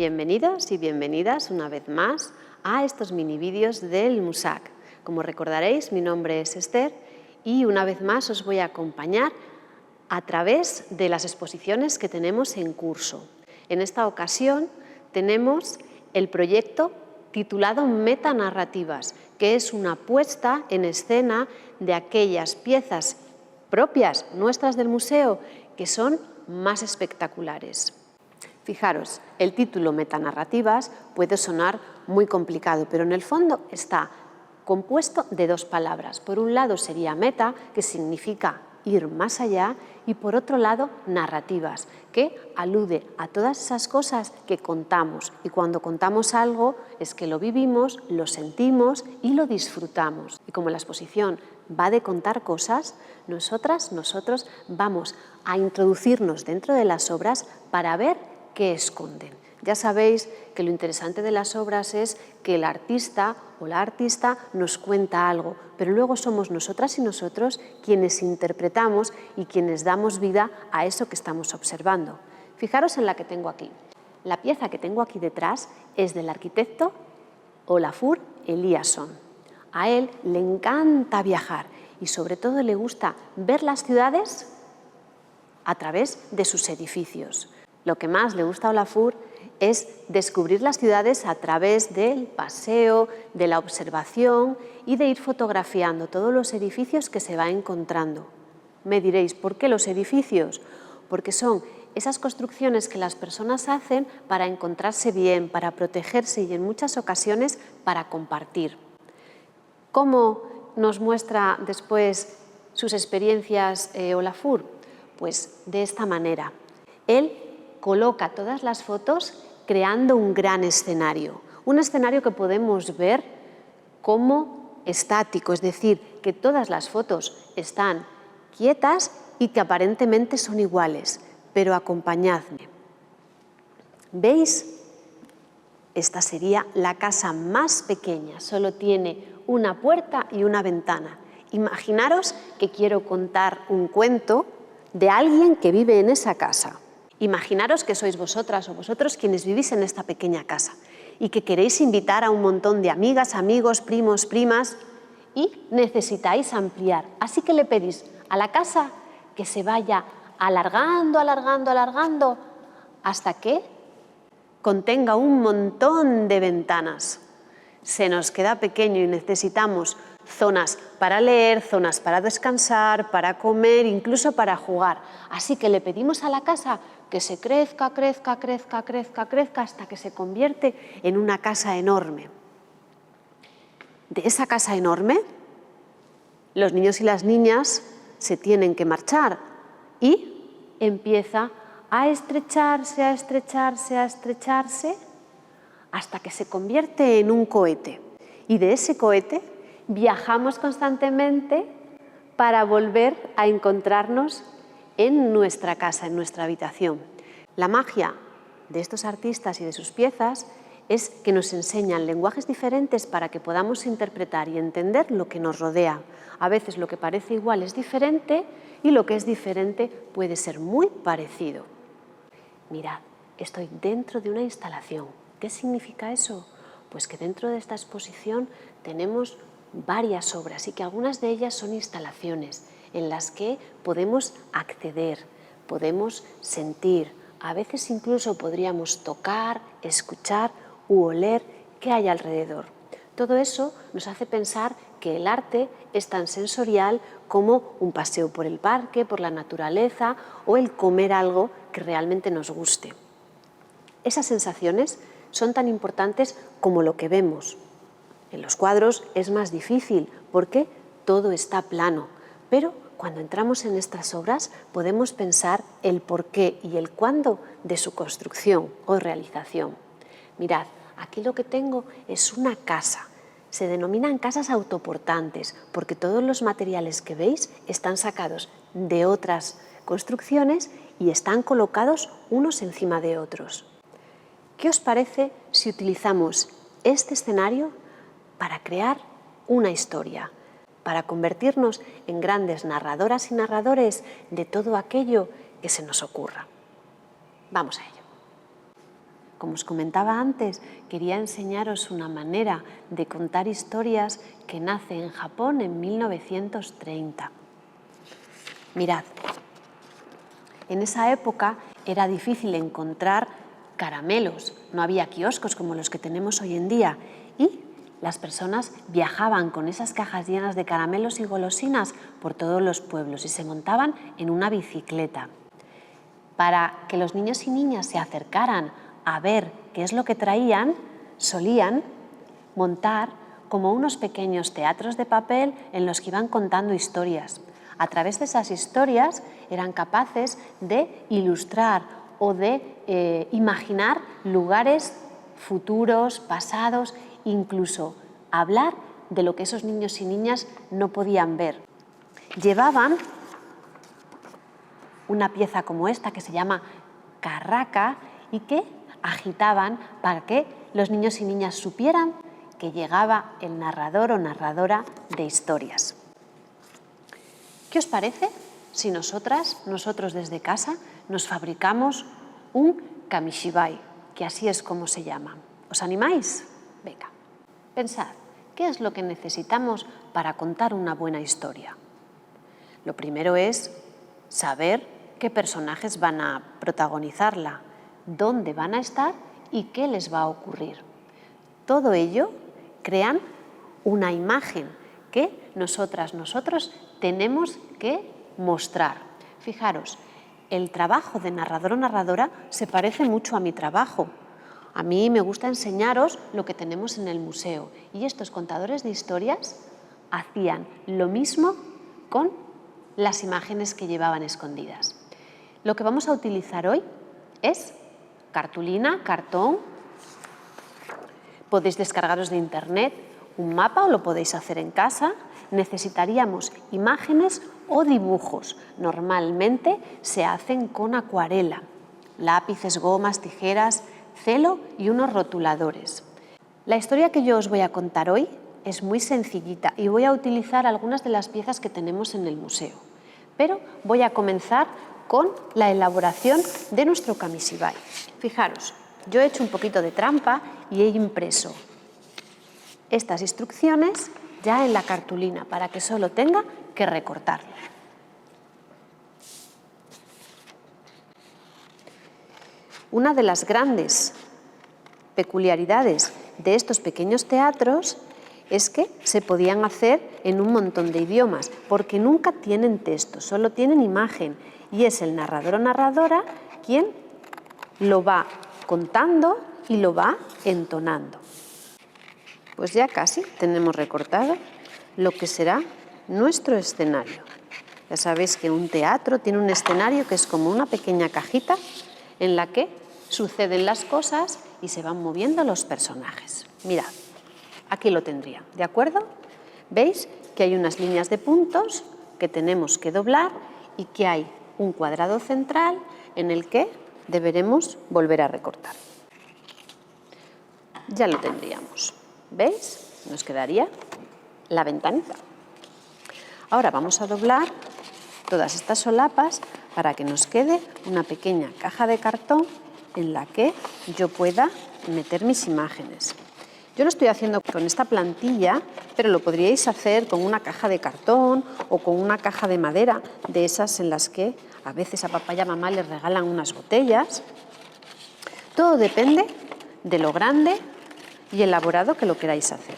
Bienvenidos y bienvenidas una vez más a estos mini vídeos del MUSAC. Como recordaréis, mi nombre es Esther y una vez más os voy a acompañar a través de las exposiciones que tenemos en curso. En esta ocasión tenemos el proyecto titulado Metanarrativas, que es una puesta en escena de aquellas piezas propias nuestras del museo que son más espectaculares. Fijaros, el título Metanarrativas puede sonar muy complicado, pero en el fondo está compuesto de dos palabras. Por un lado sería meta, que significa ir más allá, y por otro lado narrativas, que alude a todas esas cosas que contamos. Y cuando contamos algo es que lo vivimos, lo sentimos y lo disfrutamos. Y como la exposición va de contar cosas, nosotros vamos a introducirnos dentro de las obras para ver qué esconden. Ya sabéis que lo interesante de las obras es que el artista o la artista nos cuenta algo, pero luego somos nosotras y nosotros quienes interpretamos y quienes damos vida a eso que estamos observando. Fijaros en la que tengo aquí. La pieza que tengo aquí detrás es del arquitecto Olafur Eliasson. A él le encanta viajar y sobre todo le gusta ver las ciudades a través de sus edificios. Lo que más le gusta a Olafur es descubrir las ciudades a través del paseo, de la observación y de ir fotografiando todos los edificios que se va encontrando. Me diréis, ¿por qué los edificios? Porque son esas construcciones que las personas hacen para encontrarse bien, para protegerse y en muchas ocasiones para compartir. ¿Cómo nos muestra después sus experiencias Olafur? Pues de esta manera. Él coloca todas las fotos creando un gran escenario. Un escenario que podemos ver como estático, es decir, que todas las fotos están quietas y que aparentemente son iguales, pero acompañadme. ¿Veis? Esta sería la casa más pequeña, solo tiene una puerta y una ventana. Imaginaros que quiero contar un cuento de alguien que vive en esa casa. Imaginaros que sois vosotras o vosotros quienes vivís en esta pequeña casa y que queréis invitar a un montón de amigas, amigos, primos, primas y necesitáis ampliar. Así que le pedís a la casa que se vaya alargando, alargando, alargando hasta que contenga un montón de ventanas. Se nos queda pequeño y necesitamos zonas para leer, zonas para descansar, para comer, incluso para jugar. Así que le pedimos a la casa que se crezca, crezca, crezca, crezca, crezca, hasta que se convierte en una casa enorme. De esa casa enorme, los niños y las niñas se tienen que marchar y empieza a estrecharse, a estrecharse, a estrecharse, hasta que se convierte en un cohete. Y de ese cohete viajamos constantemente para volver a encontrarnos en nuestra casa, en nuestra habitación. La magia de estos artistas y de sus piezas es que nos enseñan lenguajes diferentes para que podamos interpretar y entender lo que nos rodea. A veces lo que parece igual es diferente y lo que es diferente puede ser muy parecido. Mirad, estoy dentro de una instalación. ¿Qué significa eso? Pues que dentro de esta exposición tenemos varias obras y que algunas de ellas son instalaciones en las que podemos acceder, podemos sentir, a veces incluso podríamos tocar, escuchar u oler qué hay alrededor. Todo eso nos hace pensar que el arte es tan sensorial como un paseo por el parque, por la naturaleza o el comer algo que realmente nos guste. Esas sensaciones son tan importantes como lo que vemos. En los cuadros es más difícil porque todo está plano, pero cuando entramos en estas obras podemos pensar el porqué y el cuándo de su construcción o realización. Mirad, aquí lo que tengo es una casa. Se denominan casas autoportantes porque todos los materiales que veis están sacados de otras construcciones y están colocados unos encima de otros. ¿Qué os parece si utilizamos este escenario para crear una historia, para convertirnos en grandes narradoras y narradores de todo aquello que se nos ocurra? Vamos a ello. como os comentaba antes, quería enseñaros una manera de contar historias que nace en Japón en 1930. Mirad, en esa época era difícil encontrar caramelos, no había kioscos como los que tenemos hoy en día y las personas viajaban con esas cajas llenas de caramelos y golosinas por todos los pueblos y se montaban en una bicicleta. Para que los niños y niñas se acercaran a ver qué es lo que traían, solían montar como unos pequeños teatros de papel en los que iban contando historias. A través de esas historias eran capaces de ilustrar o de imaginar lugares futuros, pasados, incluso hablar de lo que esos niños y niñas no podían ver. Llevaban una pieza como esta que se llama carraca y que agitaban para que los niños y niñas supieran que llegaba el narrador o narradora de historias. ¿Qué os parece si nosotros desde casa, nos fabricamos un kamishibai, que así es como se llama? ¿Os animáis? Venga, pensad, ¿qué es lo que necesitamos para contar una buena historia? Lo primero es saber qué personajes van a protagonizarla, dónde van a estar y qué les va a ocurrir. Todo ello crean una imagen que nosotros tenemos que mostrar. Fijaros, el trabajo de narrador o narradora se parece mucho a mi trabajo. A mí me gusta enseñaros lo que tenemos en el museo y estos contadores de historias hacían lo mismo con las imágenes que llevaban escondidas. Lo que vamos a utilizar hoy es cartulina, cartón. Podéis descargaros de internet un mapa o lo podéis hacer en casa. Necesitaríamos imágenes o dibujos. Normalmente se hacen con acuarela, lápices, gomas, tijeras, celo y unos rotuladores. La historia que yo os voy a contar hoy es muy sencillita y voy a utilizar algunas de las piezas que tenemos en el museo. Pero voy a comenzar con la elaboración de nuestro kamishibai. Fijaros, yo he hecho un poquito de trampa y he impreso estas instrucciones ya en la cartulina para que solo tenga que recortarlo. Una de las grandes peculiaridades de estos pequeños teatros es que se podían hacer en un montón de idiomas, porque nunca tienen texto, solo tienen imagen, y es el narrador o narradora quien lo va contando y lo va entonando. Pues ya casi tenemos recortado lo que será nuestro escenario. Ya sabéis que un teatro tiene un escenario que es como una pequeña cajita en la que suceden las cosas y se van moviendo los personajes. Mirad, aquí lo tendría, ¿de acuerdo? Veis que hay unas líneas de puntos que tenemos que doblar y que hay un cuadrado central en el que deberemos volver a recortar. Ya lo tendríamos. ¿Veis? Nos quedaría la ventanita. Ahora vamos a doblar todas estas solapas para que nos quede una pequeña caja de cartón en la que yo pueda meter mis imágenes. Yo lo estoy haciendo con esta plantilla, pero lo podríais hacer con una caja de cartón o con una caja de madera, de esas en las que a veces a papá y a mamá les regalan unas botellas. Todo depende de lo grande y elaborado que lo queráis hacer.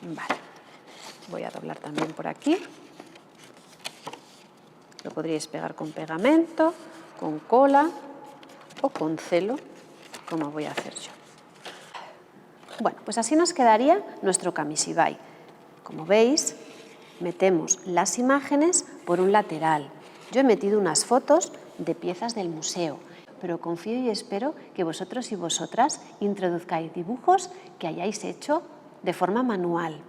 Vale, voy a doblar también por aquí. Lo podríais pegar con pegamento, con cola o con celo, como voy a hacer yo. Bueno, pues así nos quedaría nuestro kamishibai. Como veis, metemos las imágenes por un lateral. Yo he metido unas fotos de piezas del museo, pero confío y espero que vosotros y vosotras introduzcáis dibujos que hayáis hecho de forma manual.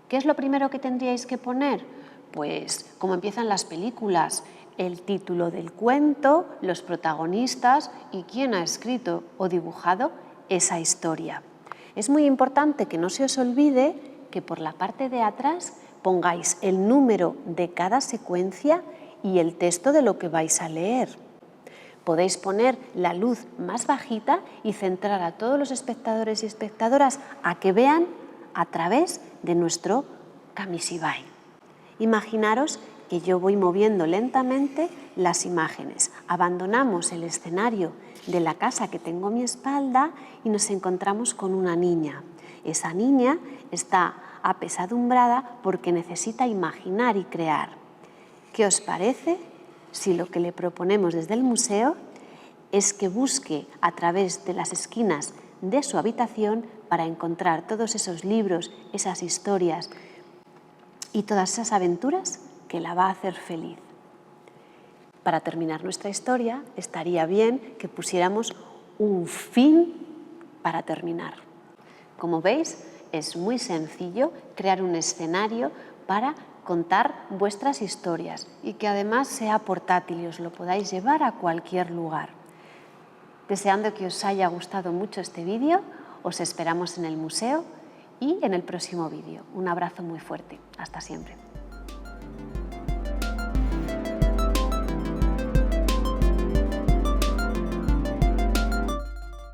¿Qué es lo primero que tendríais que poner? Pues como empiezan las películas, el título del cuento, los protagonistas y quién ha escrito o dibujado esa historia. Es muy importante que no se os olvide que por la parte de atrás pongáis el número de cada secuencia y el texto de lo que vais a leer. Podéis poner la luz más bajita y centrar a todos los espectadores y espectadoras a que vean a través de nuestro Kamishibai. Imaginaros que yo voy moviendo lentamente las imágenes. Abandonamos el escenario de la casa que tengo a mi espalda y nos encontramos con una niña. Esa niña está apesadumbrada porque necesita imaginar y crear. ¿Qué os parece si lo que le proponemos desde el museo es que busque a través de las esquinas de su habitación para encontrar todos esos libros, esas historias y todas esas aventuras que la va a hacer feliz? Para terminar nuestra historia, estaría bien que pusiéramos un fin para terminar. Como veis, es muy sencillo crear un escenario para contar vuestras historias y que además sea portátil y os lo podáis llevar a cualquier lugar. Deseando que os haya gustado mucho este vídeo, os esperamos en el museo y en el próximo vídeo. Un abrazo muy fuerte. Hasta siempre.